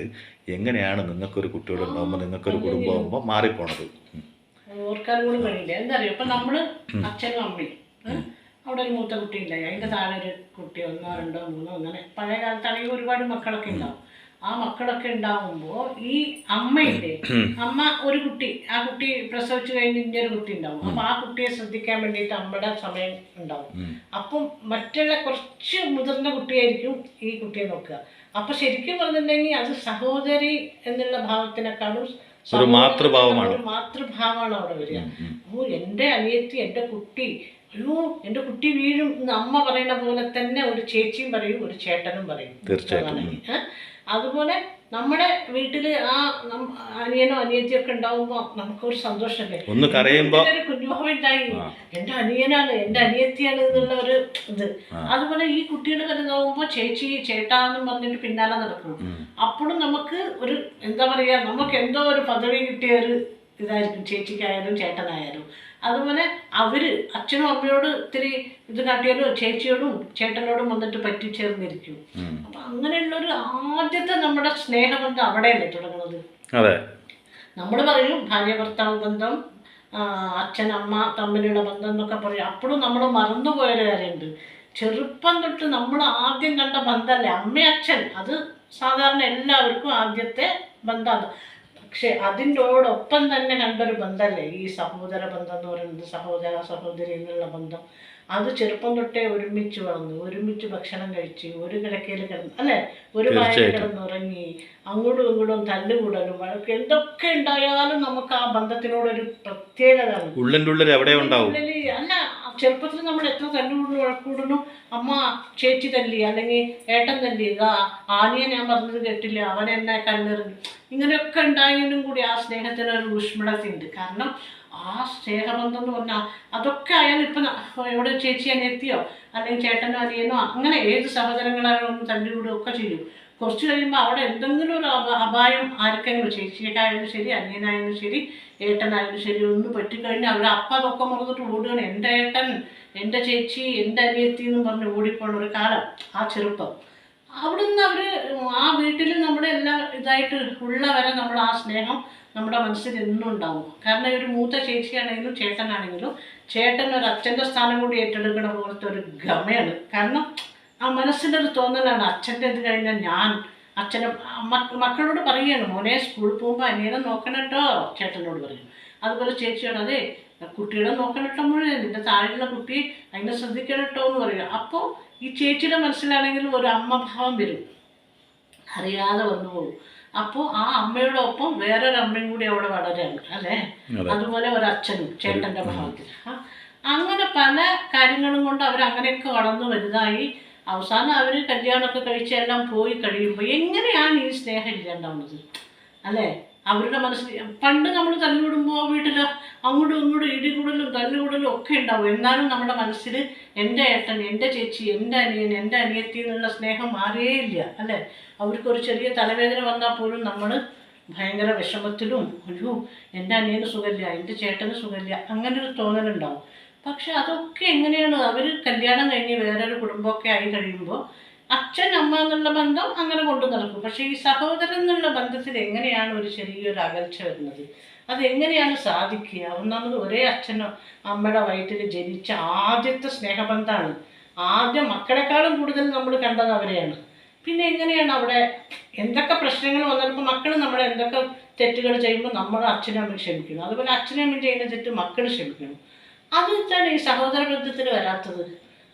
എങ്ങനെയാണ് നിങ്ങൾക്കൊരു കുട്ടിയോട് ഉണ്ടാകുമ്പോൾ, നിങ്ങൾക്കൊരു കുടുംബമാകുമ്പോൾ മാറിപ്പോണത്? ഓർക്കാൻ കൂടി കഴിയില്ല. എന്താ അറിയോ, ഇപ്പം നമ്മൾ അച്ഛനും അമ്മയും, അവിടെ ഒരു മൂത്ത കുട്ടി ഉണ്ടായി, അതിൻ്റെ താഴെ ഒരു കുട്ടി 1, 2, 3 അങ്ങനെ. പഴയ കാലത്താണെങ്കിൽ ഒരുപാട് മക്കളൊക്കെ ഉണ്ടാവും. ആ മക്കളൊക്കെ ഉണ്ടാവുമ്പോൾ ഈ അമ്മയില്ലേ, അമ്മ ഒരു കുട്ടി, ആ കുട്ടി പ്രസവിച്ചു കഴിഞ്ഞ് ഇന്നൊരു കുട്ടി ഉണ്ടാവും. അപ്പം ആ കുട്ടിയെ ശ്രദ്ധിക്കാൻ വേണ്ടിയിട്ട് അമ്മയുടെ സമയം ഉണ്ടാവും. അപ്പം മറ്റുള്ള കുറച്ച് മുതിർന്ന കുട്ടിയായിരിക്കും ഈ കുട്ടിയെ നോക്കുക. അപ്പം ശരിക്കും പറഞ്ഞിട്ടുണ്ടെങ്കിൽ അത് സഹോദരി എന്നുള്ള ഭാവത്തിനേക്കാളും ഒരു മാതൃഭാവമാണ് അവിടെ വരിക. ഓ എൻ്റെ അനിയത്തി, എൻ്റെ കുട്ടി, അയ്യോ എൻ്റെ കുട്ടി വീഴും എന്ന് അമ്മ പറയുന്ന പോലെ തന്നെ ഒരു ചേച്ചിയും പറയും, ഒരു ചേട്ടനും പറയും. തീർച്ചയായിട്ടും. അതുപോലെ നമ്മുടെ വീട്ടിൽ ആ അനിയനോ അനിയത്തിയൊക്കെ ഉണ്ടാവുമ്പോൾ നമുക്കൊരു സന്തോഷമല്ലേ. ഒന്ന് കരയുമ്പോൾ ഒരു കുഞ്ഞുണ്ടായി, എൻ്റെ അനിയനാണ്, എൻ്റെ അനിയത്തിയാണ് എന്നുള്ള ഒരു ഇത്. അതുപോലെ ഈ കുട്ടികൾ കരുതാവുമ്പോൾ ചേച്ചി ചേട്ടാന്നും പറഞ്ഞിട്ട് പിന്നാലെ നടക്കും. അപ്പോഴും നമുക്ക് ഒരു എന്താ പറയുക, നമുക്ക് എന്തോ ഒരു പദവി കിട്ടിയ ഒരു ഇതായിരിക്കും ചേച്ചിക്കായാലും ചേട്ടനായാലും. അതുപോലെ അവർ അച്ഛനും അമ്മയോട് ഇത്തിരി ഇത് കാട്ടിയാലും ചേച്ചിയോടും ചേട്ടനോടും വന്നിട്ട് പറ്റിച്ചേർന്നിരിക്കും. അപ്പം അങ്ങനെയുള്ളൊരു ആദ്യത്തെ നമ്മുടെ സ്നേഹബന്ധം അവിടെയല്ലേ തുടങ്ങുന്നത്. അതെ, നമ്മൾ പറയും ഭാര്യ ഭർത്താവ് ബന്ധം, അച്ഛനമ്മ തമ്മിലുള്ള ബന്ധം എന്നൊക്കെ പറയും. അപ്പോഴും നമ്മൾ മറന്നുപോയൊരു കാര്യമുണ്ട്. ചെറുപ്പം തൊട്ട് നമ്മൾ ആദ്യം കണ്ട ബന്ധമല്ലേ അമ്മ അച്ഛൻ. അത് സാധാരണ എല്ലാവർക്കും ആദ്യത്തെ ബന്ധമാണ്. പക്ഷെ അതിൻ്റോടൊപ്പം തന്നെ കണ്ടൊരു ബന്ധമല്ലേ ഈ സഹോദര ബന്ധം എന്ന് പറയുന്നത്, സഹോദര സഹോദരി എന്നുള്ള ബന്ധം. അത് ചെറുപ്പം തൊട്ടേ ഒരുമിച്ച് വളർന്നു, ഒരുമിച്ച് ഭക്ഷണം കഴിച്ച്, ഒരു കിടക്കയിൽ കിടന്ന് അല്ലേ, ഒരു പായയിൽ കിടന്നുറങ്ങി, അങ്ങോട്ടും ഇങ്ങോട്ടും തല്ലുകൂടലും വഴക്ക് എന്തൊക്കെ ഉണ്ടായാലും നമുക്ക് ആ ബന്ധത്തിനോടൊരു പ്രത്യേകത അല്ല. ചെറുപ്പത്തിൽ നമ്മൾ എത്ര തല്ലുകൂടുന്നു വഴക്കൂടുന്നു, അമ്മ ചേച്ചി തല്ലി അല്ലെങ്കിൽ ഏട്ടൻ തല്ലി, ആനിയെ ഞാൻ പറഞ്ഞത് കേട്ടില്ല, അവൻ എന്നെ കല്ലെറിഞ്ഞു, ഇങ്ങനെയൊക്കെ ഉണ്ടായാലും കൂടി ആ സ്നേഹത്തിനൊരു ഊഷ്മളതയുണ്ട്. കാരണം ആ സ്നേഹബന്ധം എന്ന് പറഞ്ഞാൽ അതൊക്കെ അയാൾ ഇപ്പം എവിടെ ചേച്ചി അനിയത്തിയോ അല്ലെങ്കിൽ ചേട്ടനോ അനിയനോ അങ്ങനെ ഏത് സഹോദരങ്ങളായാലും തല്ലുകൂടുകയൊക്കെ ചെയ്യും. കുറച്ച് കഴിയുമ്പോൾ അവിടെ എന്തെങ്കിലും ഒരു അപായം ആർക്കെങ്കിലും, ചേച്ചിയൊക്കെയായാലും ശരി, അനിയനായാലും ശരി, ഏട്ടനായാലും ശരി, ഒന്ന് പറ്റിക്കഴിഞ്ഞാൽ അവിടെ അപ്പം അതൊക്കെ മറന്നിട്ട് ഓടുകയാണ്. എൻ്റെ ഏട്ടൻ, എൻ്റെ ചേച്ചി, എൻ്റെ അനിയത്തി എന്നും പറഞ്ഞ് ഓടിപ്പോണ ഒരു കാലം ആ ചെറുപ്പം. അവിടുന്ന് അവർ ആ വീട്ടിൽ നമ്മുടെ എല്ലാ ഇതായിട്ട് ഉള്ളവരെ നമ്മൾ ആ സ്നേഹം നമ്മുടെ മനസ്സിൽ എന്നും ഉണ്ടാവും. കാരണം ഒരു മൂത്ത ചേച്ചിയാണെങ്കിലും ചേട്ടനാണെങ്കിലും ചേട്ടൻ ഒരു അച്ഛൻ്റെ സ്ഥാനം കൂടി ഏറ്റെടുക്കണ പോലത്തെ ഒരു ഗമയാണ്. കാരണം ആ മനസ്സിൻ്റെ ഒരു തോന്നലാണ്, അച്ഛൻ്റെ ഇത് കഴിഞ്ഞാൽ ഞാൻ അച്ഛനെ മക്കളോട് പറയുകയാണ്, മോനെ സ്കൂളിൽ പോകുമ്പോൾ അനിയനെ നോക്കണം കേട്ടോ, ചേട്ടനോട് പറയും. അതുപോലെ ചേച്ചിയോട്, അതെ കുട്ടികളെ നോക്കണം കേട്ടോ മോനെ, നിൻ്റെ താഴെയുള്ള കുട്ടി അതിനെ ശ്രദ്ധിക്കണം കേട്ടോ എന്ന് പറയുക. അപ്പോൾ ഈ ചേച്ചിയുടെ മനസ്സിലാണെങ്കിലും ഒരു അമ്മഭാവം വരും, അറിയാതെ വന്നു പോകും. അപ്പോൾ ആ അമ്മയോടൊപ്പം വേറൊരു അമ്മയും കൂടി അവിടെ വളരാണ് അല്ലേ. അതുപോലെ ഒരച്ഛനും ചേട്ടൻ്റെ ഭാവത്തിൽ അങ്ങനെ പല കാര്യങ്ങളും കൊണ്ട് അവരങ്ങനെയൊക്കെ വളർന്നു വലുതായി അവസാനം അവർ കല്യാണമൊക്കെ കഴിച്ചെല്ലാം പോയി കഴിയുമ്പോൾ എങ്ങനെയാണ് ഈ സ്നേഹം ഇല്ലാണ്ടാവുന്നത് അല്ലേ. അവരുടെ മനസ്സിൽ പണ്ട് നമ്മൾ തല്ലുകൂടുമ്പോൾ വീട്ടിൽ അങ്ങോട്ടും ഇങ്ങോട്ടും ഇടികൂടലും തല്ലുകൂടലും ഒക്കെ ഉണ്ടാവും. എന്നാലും നമ്മുടെ മനസ്സിൽ എൻ്റെ ഏട്ടൻ, എൻ്റെ ചേച്ചി, എൻ്റെ അനിയൻ, എൻ്റെ അനിയത്തി എന്നുള്ള സ്നേഹം മാറിയേയില്ല അല്ലേ. അവർക്കൊരു ചെറിയ തലവേദന വന്നാൽ പോലും നമ്മൾ ഭയങ്കര വിഷമത്തിലും, അയ്യോ എൻ്റെ അനിയന് സുഖമില്ല, എൻ്റെ ചേട്ടന് സുഖമില്ല, അങ്ങനെ ഒരു തോന്നലുണ്ടാവും. പക്ഷെ അതൊക്കെ എങ്ങനെയാണ് അവർ കല്യാണം കഴിഞ്ഞ് വേറൊരു കുടുംബമൊക്കെ ആയി കഴിയുമ്പോൾ അച്ഛൻ അമ്മ എന്നുള്ള ബന്ധം അങ്ങനെ കൊണ്ടു നടക്കും. പക്ഷേ ഈ സഹോദരൻ എന്നുള്ള ബന്ധത്തിൽ എങ്ങനെയാണ് ഒരു ചെറിയൊരു അകൽച്ച വരുന്നത്, അതെങ്ങനെയാണ് സാധിക്കുക? ഒന്നാമത് ഒരേ അച്ഛനോ അമ്മയുടെ വയറ്റിൽ ജനിച്ച ആദ്യത്തെ സ്നേഹബന്ധമാണ്. ആദ്യം മക്കളെക്കാളും കൂടുതൽ നമ്മൾ കണ്ടത് അവരെയാണ്. പിന്നെ എങ്ങനെയാണ് അവിടെ എന്തൊക്കെ പ്രശ്നങ്ങൾ വന്നപ്പോൾ മക്കൾ നമ്മളെ എന്തൊക്കെ തെറ്റുകൾ ചെയ്യുമ്പോൾ നമ്മൾ അച്ഛനും അമ്മയും ക്ഷമിക്കണം, അതുപോലെ അച്ഛനും അമ്മയും ചെയ്യുന്ന തെറ്റ് മക്കൾ ക്ഷമിക്കണം. അത് വെച്ചാണ് ഈ സഹോദര ബന്ധത്തിൽ വരാത്തത്.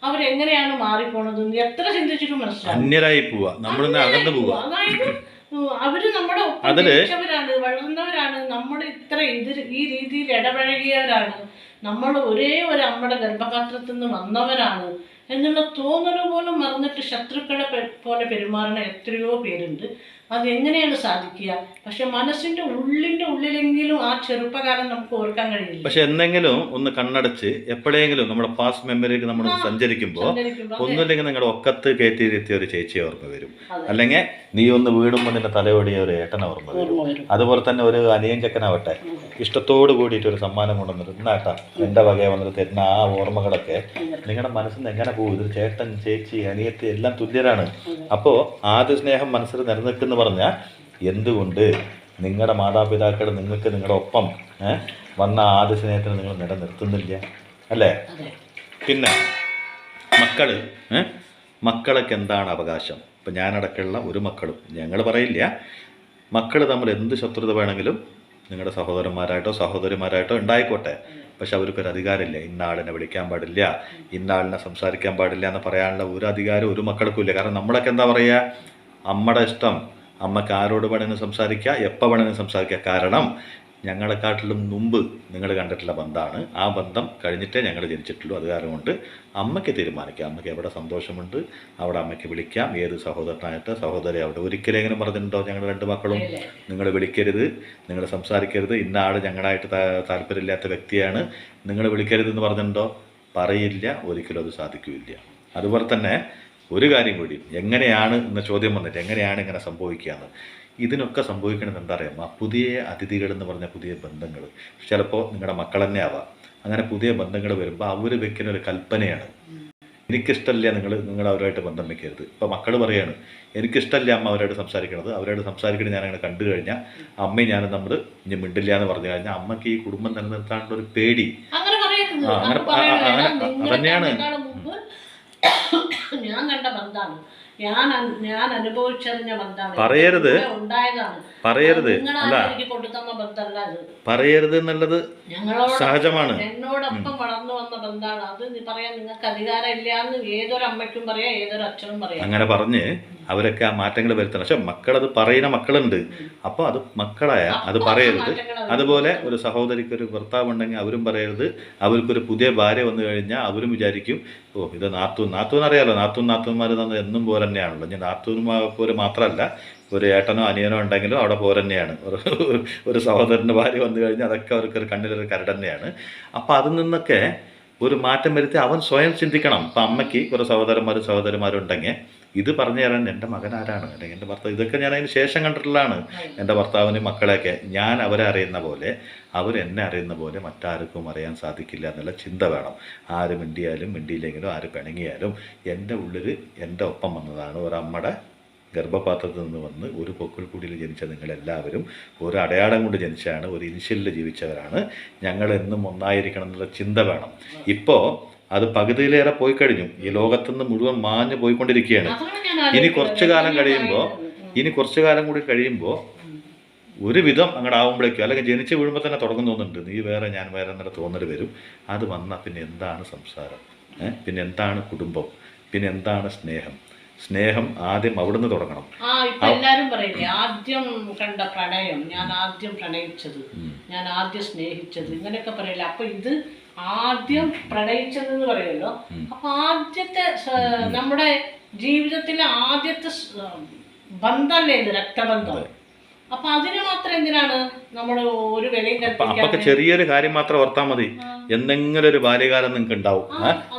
അവരെങ്ങനെയാണ് മാറിപ്പോണത് എത്ര ചിന്തിച്ചിട്ടും മനസ്സിലാവും. അതായത് അവര് നമ്മുടെ ഒപ്പം ജനിച്ചവരാണ്, വളർന്നവരാണ്, നമ്മുടെ ഇത്ര ഈ രീതിയിൽ ഇടപഴകിയവരാണ്, നമ്മൾ ഒരേ ഒരു അമ്മയുടെ ഗർഭപാത്രത്തിൽ നിന്ന് വന്നവരാണ് എന്നുള്ള തോന്നൽ പോലും മറന്നിട്ട് ശത്രുക്കളെ പോലെ പെരുമാറുന്ന എത്രയോ പേരുണ്ട്. അതെങ്ങനെയാണ് സാധിക്കുക? പക്ഷെ മനസ്സിന്റെ ഉള്ളിലെങ്കിലും ആ ചെറുപ്പകാലം നമുക്ക് ഓർക്കാൻ കഴിയില്ല. പക്ഷെ എന്തെങ്കിലും ഒന്ന് കണ്ണടച്ച് എപ്പോഴെങ്കിലും നമ്മുടെ പാസ്റ്റ് മെമ്മറിക്ക് നമ്മൾ സഞ്ചരിക്കുമ്പോൾ ഒന്നുമില്ലെങ്കിൽ നിങ്ങളുടെ ഒക്കത്ത് കയറ്റിയിരുത്തിയ ഒരു ചേച്ചിയെ ഓർമ്മ വരും, അല്ലെങ്കിൽ നീ ഒന്ന് വീടുമ്പോൾ നിന്റെ തലയോടിയ ഒരു ഏട്ടനെ ഓർമ്മ വരും. അതുപോലെ തന്നെ ഒരു അനിയൻ ചെക്കനാവട്ടെ ഇഷ്ടത്തോട് കൂടിയിട്ട് ഒരു സമ്മാനം കൊണ്ടുവന്നിട്ട് എന്നാട്ടാ എൻ്റെ വകയെ വന്നിട്ട് തരുന്ന ആ ഓർമ്മകളൊക്കെ നിങ്ങളുടെ മനസ്സിൽ നിന്ന് എങ്ങനെ പോകും? ഇത് ചേട്ടൻ, ചേച്ചി, അനിയത്തി എല്ലാം തുല്യരാണ്. അപ്പോൾ ആദ്യ സ്നേഹം മനസ്സിൽ നിലനിൽക്കുന്ന പറഞ്ഞാൽ എന്തുകൊണ്ട് നിങ്ങളുടെ മാതാപിതാക്കൾ നിങ്ങൾക്ക് നിങ്ങളുടെ ഒപ്പം വന്ന ആദ്യ സ്നേഹത്തിന് നിങ്ങൾ നിലനിർത്തുന്നില്ല അല്ലേ? പിന്നെ മക്കളൊക്കെ എന്താണ് അവകാശം? ഇപ്പം ഞാനടക്കമുള്ള ഒരു മക്കളും ഞങ്ങൾ പറയില്ല, മക്കൾ തമ്മിൽ എന്ത് ശത്രുത വേണമെങ്കിലും നിങ്ങളുടെ സഹോദരന്മാരായിട്ടോ സഹോദരിമാരായിട്ടോ ഉണ്ടായിക്കോട്ടെ, പക്ഷെ അവർക്കൊരു അധികാരമില്ല. ഇന്ന ആളിനെ വിളിക്കാൻ പാടില്ല, ഇന്ന ആളിനെ സംസാരിക്കാൻ പാടില്ല എന്ന് പറയാനുള്ള ഒരു അധികാരം ഒരു മക്കൾക്കും ഇല്ല. കാരണം നമ്മളൊക്കെ എന്താ പറയുക, അമ്മയുടെ ഇഷ്ടം, അമ്മക്ക് ആരോട് വേണമെങ്കിലും സംസാരിക്കുക, എപ്പോൾ വേണമെങ്കിലും സംസാരിക്കുക. കാരണം ഞങ്ങളെക്കാട്ടിലും മുമ്പ് നിങ്ങൾ കണ്ടിട്ടുള്ള ബന്ധമാണ്, ആ ബന്ധം കഴിഞ്ഞിട്ടേ ഞങ്ങൾ ജനിച്ചിട്ടുള്ളൂ. അത് കാരണം കൊണ്ട് അമ്മയ്ക്ക് തീരുമാനിക്കാം, അമ്മയ്ക്ക് എവിടെ സന്തോഷമുണ്ട് അവിടെ അമ്മയ്ക്ക് വിളിക്കാം. ഏത് സഹോദരനായിട്ട് സഹോദരി അവിടെ ഒരിക്കലെങ്കിലും പറഞ്ഞിട്ടുണ്ടോ ഞങ്ങൾ രണ്ട് മക്കളും നിങ്ങൾ വിളിക്കരുത്, നിങ്ങൾ സംസാരിക്കരുത്, ഇന്ന ആൾ ഞങ്ങളായിട്ട് താല്പര്യമില്ലാത്ത വ്യക്തിയാണ്, നിങ്ങൾ വിളിക്കരുത് എന്ന് പറഞ്ഞിട്ടുണ്ടോ? പറയില്ല, ഒരിക്കലും അത് സാധിക്കില്ല. അതുപോലെ തന്നെ ഒരു കാര്യം കൂടി, എങ്ങനെയാണ് എന്ന ചോദ്യം വന്നിട്ട് എങ്ങനെയാണ് ഇങ്ങനെ സംഭവിക്കുകയെന്ന്. ഇതിനൊക്കെ സംഭവിക്കണമെന്ന് എന്താ അറിയാം, പുതിയ അതിഥികൾ എന്ന് പറഞ്ഞ പുതിയ ബന്ധങ്ങൾ, ചിലപ്പോൾ നിങ്ങളുടെ മക്കൾ തന്നെ ആവാം. അങ്ങനെ പുതിയ ബന്ധങ്ങൾ വരുമ്പോൾ അവർ വെക്കുന്ന ഒരു കൽപ്പനയാണ്, എനിക്കിഷ്ടമില്ല നിങ്ങൾ അവരുമായിട്ട് ബന്ധം വെക്കരുത്. ഇപ്പോൾ മക്കൾ പറയാണ് എനിക്കിഷ്ടമല്ല അമ്മ അവരോട് സംസാരിക്കണത്, അവരോട് സംസാരിക്കണം ഞാനങ്ങനെ കണ്ടു കഴിഞ്ഞാൽ അമ്മയും ഞാനും നമ്മൾ ഇനി മിണ്ടില്ല എന്ന് പറഞ്ഞു കഴിഞ്ഞാൽ അമ്മയ്ക്ക് ഈ കുടുംബം നിലനിർത്താനുള്ള ഒരു പേടി. അങ്ങനെ തന്നെയാണ് ഞാൻ കണ്ട ബന്ധമാണ്. ഞാൻ അനുഭവിച്ചറിഞ്ഞ ബന്ധമാണ്. പറയരുത്, ഉണ്ടായതാണ്. പറയരുത്, അല്ല എനിക്ക് കൊണ്ടുതന്ന ബന്ധമല്ല അത്. പറയരുത് എന്നുള്ളത് സഹജമാണ്. എന്നോടൊപ്പം വളർന്നു വന്ന ബന്ധമാണ് അത്. പറയാൻ നിങ്ങൾക്ക് അധികാരം ഇല്ല എന്ന് ഏതൊരു അമ്മയ്ക്കും പറയാം, ഏതൊരു അച്ഛനും പറയാം. അങ്ങനെ പറഞ്ഞ് അവരൊക്കെ ആ മാറ്റങ്ങൾ വരുത്തണം. പക്ഷെ മക്കളത് പറയുന്ന മക്കളുണ്ട്. അപ്പോൾ അത് മക്കളായ അത് പറയരുത്. അതുപോലെ ഒരു സഹോദരിക്ക് ഒരു ഭർത്താവ് ഉണ്ടെങ്കിൽ അവരും പറയരുത്. അവർക്കൊരു പുതിയ ഭാര്യ വന്നു കഴിഞ്ഞാൽ അവരും വിചാരിക്കും, ഓ ഇത് നാത്തൂൻ അറിയാലോ, നാത്തൂന്മാർ തന്നെ എന്നും പോലെ തന്നെയാണല്ലോ. ഞാൻ നാത്തൂന്മാർ മാത്രമല്ല, ഒരു ഏട്ടനോ അനിയനോ ഉണ്ടെങ്കിലും അവിടെ പോലെ തന്നെയാണ്. ഒരു സഹോദരൻ്റെ ഭാര്യ വന്നു കഴിഞ്ഞാൽ അതൊക്കെ അവർക്കൊരു കണ്ണിലൊരു കരട് തന്നെയാണ്. അപ്പോൾ അതിൽ നിന്നൊക്കെ ഒരു മാറ്റം വരുത്തി അവൻ സ്വയം ചിന്തിക്കണം. ഇപ്പം അമ്മയ്ക്ക് കുറേ സഹോദരന്മാരും ഉണ്ടെങ്കിൽ ഇത് പറഞ്ഞു തരാൻ എൻ്റെ മകൻ ആരാണ്, അല്ലെങ്കിൽ എൻ്റെ ഭർത്താവ്, ഇതൊക്കെ ഞാൻ അതിന് ശേഷം കണ്ടിട്ടുള്ളതാണ്. എൻ്റെ ഭർത്താവിന് മക്കളെയൊക്കെ ഞാൻ അവരെ അറിയുന്ന പോലെ അവരെന്നെ അറിയുന്ന പോലെ മറ്റാർക്കും അറിയാൻ സാധിക്കില്ല എന്നുള്ള ചിന്ത വേണം. ആര് മിണ്ടിയാലും മിണ്ടിയില്ലെങ്കിലും ആര് പിണങ്ങിയാലും എൻ്റെ ഉള്ളിൽ എൻ്റെ ഒപ്പം വന്നതാണ് ഒരമ്മയുടെ ഗർഭപാത്രത്തിൽ നിന്ന് വന്ന് ഒരു പൊക്കിൾ കുടിയിൽ ജനിച്ച നിങ്ങളെല്ലാവരും ഒരു അടയാളം കൊണ്ട് ജനിച്ചാണ്, ഒരു ഇനിഷ്യലിൽ ജീവിച്ചവരാണ്. ഞങ്ങളെന്നും ഒന്നായിരിക്കണം എന്നുള്ള ചിന്ത വേണം. ഇപ്പോൾ അത് പകുതിയിലേറെ പോയി കഴിഞ്ഞു. ഈ ലോകത്തുനിന്ന് മുഴുവൻ മാഞ്ഞു പോയിക്കൊണ്ടിരിക്കുകയാണ്. ഇനി കുറച്ചു കാലം കൂടി കഴിയുമ്പോൾ ഒരു വിധം അങ്ങോട്ട് ആകുമ്പോഴേക്കും, അല്ലെങ്കിൽ ജനിച്ച് വീഴുമ്പോൾ തന്നെ തുടങ്ങുന്നുണ്ട്, നീ വേറെ ഞാൻ വേറെ എന്നുള്ള തോന്നൽ വരും. അത് വന്നാൽ പിന്നെ എന്താണ് സംസാരം, പിന്നെ എന്താണ് കുടുംബം, പിന്നെ എന്താണ് സ്നേഹം ആദ്യം അവിടുന്ന് തുടങ്ങണം. എല്ലാരും പറയില്ലേ, ആദ്യം കണ്ട പ്രണയം, ഞാൻ ആദ്യം പ്രണയിച്ചത്, ഞാൻ ആദ്യം സ്നേഹിച്ചത്, ഇങ്ങനെയൊക്കെ പറയില്ല. അപ്പൊ ഇത് ആദ്യം പ്രണയിച്ചത് എന്ന് പറയുമല്ലോ. അപ്പൊ ആദ്യത്തെ നമ്മുടെ ജീവിതത്തിലെ ആദ്യത്തെ ബന്ധമല്ലേ ഇത്, രക്തബന്ധം. അപ്പൊ അതിന് മാത്രം എന്തിനാണ് നമ്മൾ ഒരു വിലയും അപ്പൊക്കെ ചെറിയൊരു കാര്യം മാത്രം ഓർത്താൽ മതി. എന്തെങ്കിലും ഒരു ബാല്യകാലം നിങ്ങൾക്ക് ഉണ്ടാവും.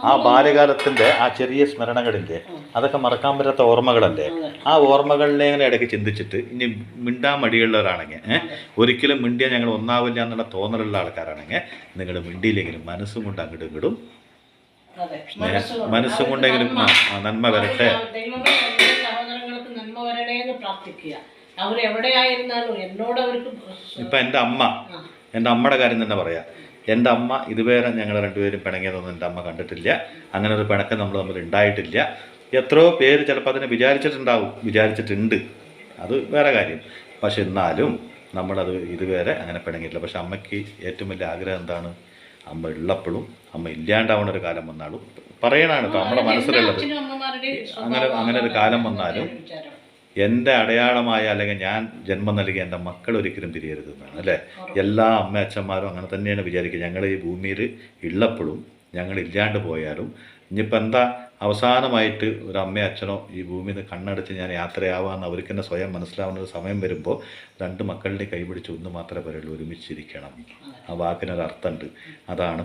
ആ ബാല്യകാലത്തിന്റെ ആ ചെറിയ സ്മരണകളില്ലേ, അതൊക്കെ മറക്കാൻ പറ്റാത്ത ഓർമ്മകളല്ലേ. ആ ഓർമ്മകളിലെ ഇടയ്ക്ക് ചിന്തിച്ചിട്ട് ഇനി മിണ്ടാൻ മടിയുള്ളവരാണെങ്കിൽ, ഒരിക്കലും മിണ്ടിയാൽ ഞങ്ങൾ ഒന്നാവില്ല എന്നുള്ള തോന്നലുള്ള ആൾക്കാരാണെങ്കിൽ നിങ്ങൾ മിണ്ടിയില്ലെങ്കിലും മനസ്സും കൊണ്ട് അങ്ങോട്ടും ഇങ്ങോട്ടും മനസ്സും കൊണ്ടെങ്കിലും നന്മ വരട്ടെ, സഹോദരങ്ങൾക്ക് നന്മ വരണേ എന്ന് പ്രാർത്ഥിക്കുക. അവരെവിടെയായിരുന്നാലും എന്നോട് അവർക്ക് ഇപ്പം എൻ്റെ അമ്മയുടെ കാര്യം തന്നെ പറയാം. എൻ്റെ അമ്മ ഇതുവരെ ഞങ്ങൾ രണ്ടുപേരും പിണങ്ങിയതൊന്നും എൻ്റെ അമ്മ കണ്ടിട്ടില്ല. അങ്ങനെ ഒരു പിണക്കം നമ്മൾ തമ്മിൽ ഉണ്ടായിട്ടില്ല. എത്രയോ പേര് ചിലപ്പോൾ അതിനെ വിചാരിച്ചിട്ടുണ്ട്, അത് വേറെ കാര്യം. പക്ഷെ എന്നാലും നമ്മളത് ഇതുവരെ അങ്ങനെ പിണങ്ങിയിട്ടില്ല. പക്ഷെ അമ്മയ്ക്ക് ഏറ്റവും വലിയ ആഗ്രഹം എന്താണ്, അമ്മ ഉള്ളപ്പോഴും അമ്മ ഇല്ലാണ്ടാവുന്ന ഒരു കാലം വന്നാലും പറയണാണ് കേട്ടോ നമ്മുടെ മനസ്സിലുള്ളത്. അങ്ങനെ ഒരു കാലം വന്നാലും എൻ്റെ അടയാളമായ, അല്ലെങ്കിൽ ഞാൻ ജന്മം നൽകിയ എൻ്റെ മക്കൾ ഒരിക്കലും തിരിയരുതെന്നാണ് അല്ലേ. എല്ലാ അമ്മ അച്ഛന്മാരും അങ്ങനെ തന്നെയാണ് വിചാരിക്കുക. ഞങ്ങൾ ഈ ഭൂമിയിൽ ഉള്ളപ്പോഴും ഞങ്ങൾ ഇല്ലാണ്ട് പോയാലും ഇനിയിപ്പോൾ എന്താ അവസാനമായിട്ട് ഒരു അമ്മയോ അച്ഛനോ ഈ ഭൂമിയിൽ നിന്ന് കണ്ണടച്ച് ഞാൻ യാത്രയാവാമെന്ന് അവർക്ക് തന്നെ സ്വയം മനസ്സിലാവുന്ന ഒരു സമയം വരുമ്പോൾ രണ്ട് മക്കളുടെ കൈപിടിച്ച് ഒന്ന് മാത്രമേ പറയുള്ളൂ, ഒരുമിച്ചിരിക്കണം. ആ വാക്കിനൊരർത്ഥമുണ്ട്. അതാണ്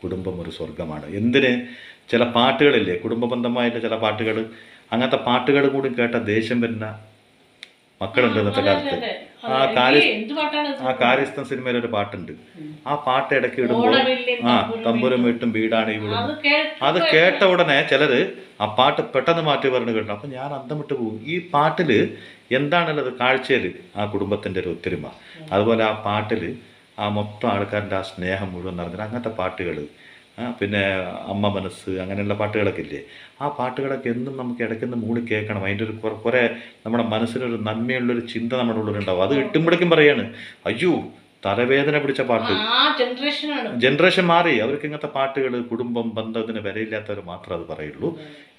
കുടുംബം ഒരു സ്വർഗമാണ്. എന്തിന് ചില പാട്ടുകളില്ലേ, കുടുംബബന്ധമായിട്ട് ചില പാട്ടുകൾ, അങ്ങനത്തെ പാട്ടുകൾ കൂടി കേട്ട ദേഷ്യം വരുന്ന മക്കളുണ്ട് ഇന്നത്തെ കാലത്ത്. ആ കാര്യസ്ഥൻ സിനിമയിലൊരു പാട്ടുണ്ട്. ആ പാട്ട് ഇടയ്ക്ക് ഇടുമ്പോൾ തമ്പുരും വീട്ടും വീടാണ് ഈ വീടും, അത് കേട്ട ഉടനെ ചിലര് ആ പാട്ട് പെട്ടെന്ന് മാറ്റി പറഞ്ഞു കേട്ടോ. അപ്പം ഞാൻ അന്തം വിട്ട് പോകും. ഈ പാട്ടിൽ എന്താണുള്ളത്, കാഴ്ചയിൽ ആ കുടുംബത്തിൻ്റെ ഒരു ഒത്തൊരുമ, അതുപോലെ ആ പാട്ടിൽ ആ മൊത്തം ആൾക്കാരുടെ ആ സ്നേഹം മുഴുവൻ നിറഞ്ഞിട്ട് അങ്ങനത്തെ പാട്ടുകൾ, പിന്നെ അമ്മ മനസ്സ്, അങ്ങനെയുള്ള പാട്ടുകളൊക്കെ ഇല്ലേ, ആ പാട്ടുകളൊക്കെ എന്നും നമുക്ക് ഇടയ്ക്കൊന്ന് മൂളി കേൾക്കണം. അതിൻ്റെ ഒരു കുറേ നമ്മുടെ മനസ്സിനൊരു നന്മയുള്ളൊരു ചിന്ത നമ്മുടെ ഉള്ളിലുണ്ടാവും. അത് ഇട്ടുമ്പോഴേക്കും പറയാണ്, അയ്യോ തലവേദന പിടിച്ച പാട്ട്. ജനറേഷൻ മാറി. അവർക്ക് ഇങ്ങനത്തെ പാട്ടുകൾ, കുടുംബം, ബന്ധം, ഇതിന് വിലയില്ലാത്തവർ മാത്രം അത് പറയുള്ളൂ.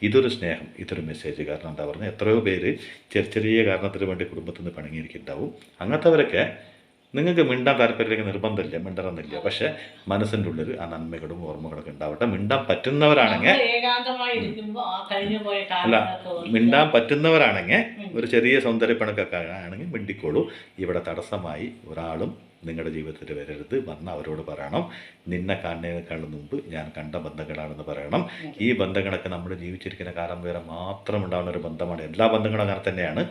ഇതൊരു സ്നേഹം, ഇതൊരു മെസ്സേജ്. കാരണം എന്താ പറഞ്ഞാൽ എത്രയോ പേര് ചെറിയ കാരണത്തിന് വേണ്ടി കുടുംബത്തിൽ നിന്ന് പിണങ്ങിയിരിക്കുന്നുണ്ടാവും. അങ്ങനത്തെവരൊക്കെ നിങ്ങൾക്ക് മിണ്ടാൻ താല്പര്യമില്ലെങ്കിൽ നിർബന്ധമില്ല, മിണ്ടണമെന്നില്ല. പക്ഷെ മനസ്സിൻ്റെ ഉള്ളിൽ ആ നന്മകളും ഓർമ്മകളൊക്കെ ഉണ്ടാവട്ടെ. മിണ്ടാൻ പറ്റുന്നവരാണെങ്കിൽ മിണ്ടാൻ പറ്റുന്നവരാണെങ്കിൽ ഒരു ചെറിയ സൗന്ദര്യപ്പണക്കൊക്കെ ആണെങ്കിൽ മിണ്ടിക്കോളൂ. ഇവിടെ തടസ്സമായി ഒരാളും നിങ്ങളുടെ ജീവിതത്തിൽ വരരുത്. വന്ന് അവരോട് പറയണം, നിന്നെ കാണുന്നതിനേക്കാളും മുമ്പ് ഞാൻ കണ്ട ബന്ധങ്ങളാണെന്ന് പറയണം. ഈ ബന്ധങ്ങളൊക്കെ നമ്മൾ ജീവിച്ചിരിക്കുന്ന കാലം വരെ മാത്രം ഉണ്ടാകുന്ന ഒരു ബന്ധമാണ്. എല്ലാ ബന്ധങ്ങളും അങ്ങനെ തന്നെയാണ്.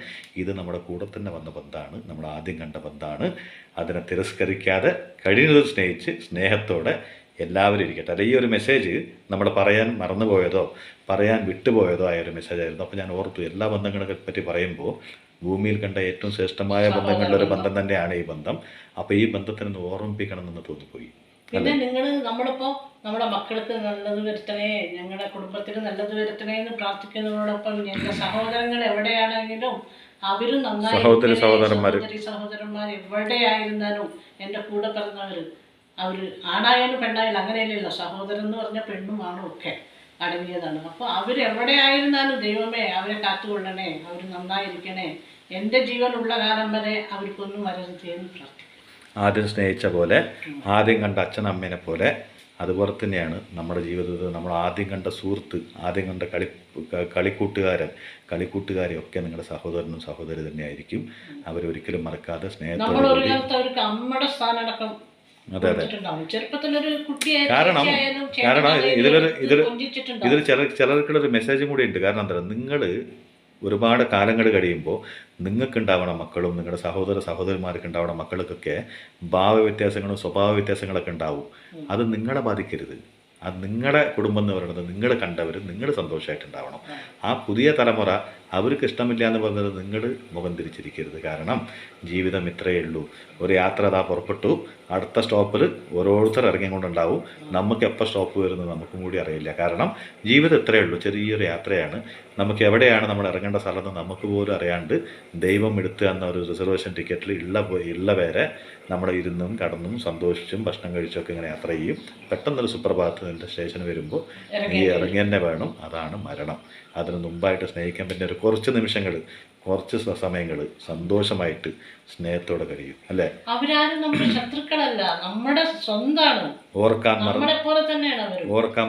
ഇത് നമ്മുടെ കൂടെ തന്നെ വന്ന ബന്ധമാണ്, നമ്മൾ ആദ്യം കണ്ട ബന്ധമാണ്. അതിനെ തിരസ്കരിക്കാതെ കഴിയുന്നത് സ്നേഹിച്ച് സ്നേഹത്തോടെ എല്ലാവരും ഇരിക്കട്ടെ. അല്ല, ഈ ഒരു മെസ്സേജ് നമ്മൾ പറയാൻ മറന്നുപോയതോ പറയാൻ വിട്ടുപോയതോ ആയ ഒരു മെസ്സേജായിരുന്നു. അപ്പോൾ ഞാൻ ഓർത്തു, എല്ലാ ബന്ധങ്ങളെ പറ്റി പറയുമ്പോൾ ഭൂമിയിൽ കണ്ട ഏറ്റവും ശ്രേഷ്ഠമായ ബന്ധങ്ങളിലൊരു ബന്ധം തന്നെയാണ് ഈ ബന്ധം. അപ്പോൾ ഈ ബന്ധത്തിനൊന്ന് ഓർമ്മിപ്പിക്കണം എന്ന് തോന്നിപ്പോയി. പിന്നെ നിങ്ങൾ നമ്മളിപ്പോൾ നമ്മുടെ മക്കൾക്ക് നല്ലത് വരുത്തണേ, ഞങ്ങളുടെ കുടുംബത്തിന് നല്ലത് വരുത്തണേ എന്ന് പ്രാർത്ഥിക്കുന്നതോടൊപ്പം എൻ്റെ സഹോദരങ്ങൾ എവിടെയാണെങ്കിലും അവരും നന്നായി സഹോദരന്മാർ എവിടെയായിരുന്നാലും എൻ്റെ കൂടെ പിറന്നവർ അവർ ആണായാലും പെണ്ണായാലും അങ്ങനെയല്ലല്ലോ, സഹോദരൻ എന്ന് പറഞ്ഞ പെണ്ണും ആണും ഒക്കെ അടങ്ങിയതാണ്. അപ്പോൾ അവരെവിടെയായിരുന്നാലും ദൈവമേ അവരെ കാത്തുകൊള്ളണേ, അവർ നന്നായിരിക്കണേ, എൻ്റെ ജീവനുള്ള കാലം വരെ അവർക്കൊന്നും വരരുത് എന്ന് പ്രാർത്ഥിക്കും. ആദ്യം സ്നേഹിച്ച പോലെ, ആദ്യം കണ്ട അച്ഛനമ്മേനെ പോലെ, അതുപോലെ തന്നെയാണ് നമ്മുടെ ജീവിതത്തിൽ നമ്മൾ ആദ്യം കണ്ട സുഹൃത്ത്, ആദ്യം കണ്ട കളിക്കൂട്ടുകാരെ ഒക്കെ നിങ്ങളുടെ സഹോദരനും സഹോദരി തന്നെയായിരിക്കും. അവരൊരിക്കലും മറക്കാതെ സ്നേഹത്തോടെ. അതെ അതെ. കാരണം ഇതിൽ ചിലർക്കുള്ളൊരു മെസ്സേജും കൂടി ഉണ്ട്. കാരണം എന്താ, നിങ്ങൾ ഒരുപാട് കാലങ്ങൾ കഴിയുമ്പോൾ നിങ്ങൾക്കുണ്ടാവണ മക്കളും നിങ്ങളുടെ സഹോദരന്മാർക്ക് ഉണ്ടാവണ മക്കൾക്കൊക്കെ ഭാവവ്യത്യാസങ്ങളും സ്വഭാവ വ്യത്യാസങ്ങളൊക്കെ ഉണ്ടാവും. അത് നിങ്ങളെ ബാധിക്കരുത്. അത് നിങ്ങളുടെ കുടുംബം എന്ന് പറയുന്നത് നിങ്ങൾ കണ്ടവർ നിങ്ങൾ സന്തോഷമായിട്ടുണ്ടാവണം. ആ പുതിയ തലമുറ അവർക്ക് ഇഷ്ടമില്ല എന്ന് പറഞ്ഞത് നിങ്ങൾ മുഖം തിരിച്ചിരിക്കരുത്. കാരണം ജീവിതം ഇത്രയേ ഉള്ളൂ. ഒരു യാത്ര അതാ പുറപ്പെട്ടു, അടുത്ത സ്റ്റോപ്പിൽ ഓരോരുത്തർ ഇറങ്ങിക്കൊണ്ടുണ്ടാവും. നമുക്ക് എപ്പോൾ സ്റ്റോപ്പ് വരുന്നത് നമുക്കും കൂടി അറിയില്ല. കാരണം ജീവിതം ഇത്രയേ ഉള്ളൂ, ചെറിയൊരു യാത്രയാണ്. നമുക്ക് എവിടെയാണ് നമ്മൾ ഇറങ്ങേണ്ട സ്ഥലത്ത് നമുക്ക് പോലും അറിയാണ്ട് ദൈവം എടുത്തു തന്ന ഒരു റിസർവേഷൻ ടിക്കറ്റിൽ ഉള്ള വരെ നമ്മൾ ഇരുന്നും കടന്നും സന്തോഷിച്ചും ഭക്ഷണം കഴിച്ചൊക്കെ ഇങ്ങനെ യാത്ര ചെയ്യും. പെട്ടെന്നൊരു സുപ്രഭാതത്തിൻ്റെ സ്റ്റേഷൻ വരുമ്പോൾ ഈ ഇറങ്ങി തന്നെ വേണം. അതാണ് മരണം. അതിന് മുമ്പായിട്ട് സ്നേഹിക്കാൻ പറ്റുന്ന ഒരു കുറച്ച് നിമിഷങ്ങൾ, കുറച്ച് സമയങ്ങൾ സന്തോഷമായിട്ട് സ്നേഹത്തോടെ കഴിയും. അല്ലേ? അവരാരും നമ്മുടെ ശത്രുക്കളല്ല, നമ്മുടെ സ്വന്തമാണ്. ഓർക്കാൻ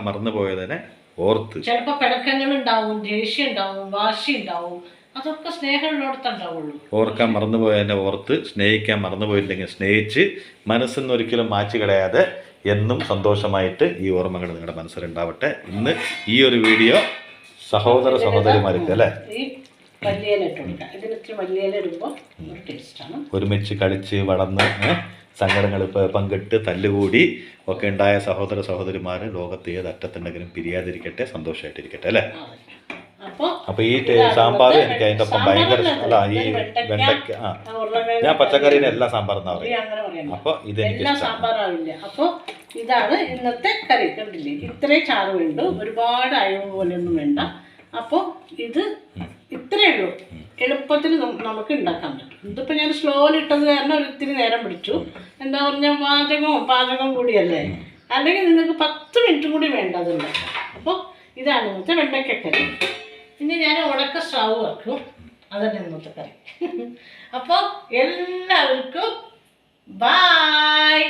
മറന്നുപോയതിനെ ഓർത്ത് ചിലപ്പോൾ പിണക്കങ്ങൾ ഉണ്ടാവും, ദേഷ്യം ഉണ്ടാവും, വാശി ഉണ്ടാവും. അതൊക്കെ സ്നേഹമുള്ളിടത്തുണ്ടാവുള്ളൂ. ഓർക്കാൻ മറന്നുപോയതിനെ ഓർത്ത്, സ്നേഹിക്കാൻ മറന്നുപോയില്ലെങ്കിൽ സ്നേഹിച്ച്, മനസ്സിന്ന് ഒരിക്കലും മാറ്റി കളയാതെ എന്നും സന്തോഷമായിട്ട് ഈ ഓർമ്മകൾ നിങ്ങളുടെ മനസ്സിലുണ്ടാവട്ടെ. ഇന്ന് ഈ ഒരു വീഡിയോ സഹോദരന്മാർക്ക് അല്ലേ ഒരുമിച്ച് കളിച്ച് വളർന്ന് സങ്കടങ്ങൾ പങ്കിട്ട് തല്ലുകൂടി ഒക്കെ ഉണ്ടായ സഹോദരന്മാർ ലോകത്ത് ഏത് അറ്റത്തുണ്ടെങ്കിലും പിരിയാതിരിക്കട്ടെ, സന്തോഷമായിട്ടിരിക്കട്ടെ അല്ലേ? അപ്പൊ ഈ സാമ്പാർ എനിക്ക് അതിൻ്റെ ഒപ്പം ഭയങ്കര അല്ല. ഈ വെണ്ടയ്ക്ക ഞാൻ പച്ചക്കറീനെ എല്ലാ സാമ്പാറെന്നാ പറയും. അപ്പൊ ഇതെനിക്ക് സാമ്പാറാവില്ല. അപ്പൊ ഇതാണ് ഇന്നത്തെ കറി. കണ്ടില്ലേ, ഇത്രയും ചാറ് വേണ്ട, ഒരുപാട് അയവ് പോലെയൊന്നും വേണ്ട. അപ്പോൾ ഇത് ഇത്രയേ ഉള്ളൂ, എളുപ്പത്തിൽ നമുക്ക് ഉണ്ടാക്കാൻ പറ്റും. ഇതിപ്പോൾ ഞാൻ സ്ലോയിലിട്ടത് കാരണം ഒരിത്തിരി നേരം പിടിച്ചു. എന്താ പറഞ്ഞാൽ പാചകം കൂടിയല്ലേ, അല്ലെങ്കിൽ നിങ്ങൾക്ക് 10 മിനിറ്റ് കൂടി വേണ്ടതുണ്ടാക്കാം. അപ്പോൾ ഇതാണ് ഇന്നത്തെ വെണ്ടയ്ക്കക്കറി. ഇനി ഞാൻ ഉണക്ക സ്ട്രവ് വെക്കും, അതന്നെ ഇന്നത്തെ കറി. അപ്പോൾ എല്ലാവർക്കും ബായ്.